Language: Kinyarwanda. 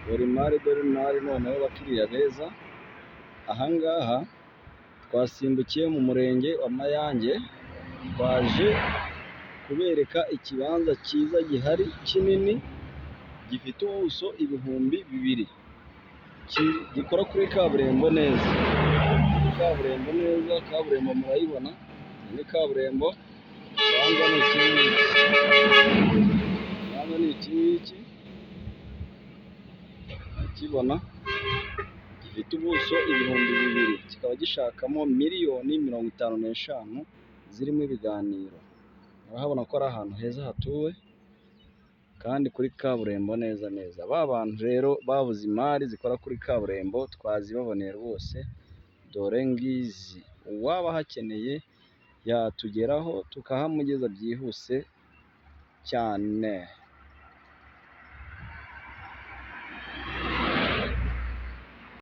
dore imari noneho bakiriya beza. Ahangaha twasimbukiye mu murenge wa Mayange, twaje kubereka ikibanza cyiza gihari kinini, gifite ubuso 2,000, gikora kuri kaburimbo neza. Kaburimbo murayibona, ni kaburimbo. Ikibanza ni iki ngiki, urakibona, gifite ubuso 2,000, kikaba gishakamo miliyoni 55 zirimo ibiganiro. Urahabona ko ari ahantu heza hatuwe kandi kuri kaburimbo neza. Ba bantu rero babuze imari zikora kuri kaburimbo twazibaboneye rwose, dore ngizi. Uwaba hakeneye yatugeraho tukahamugeza byihuse cyane.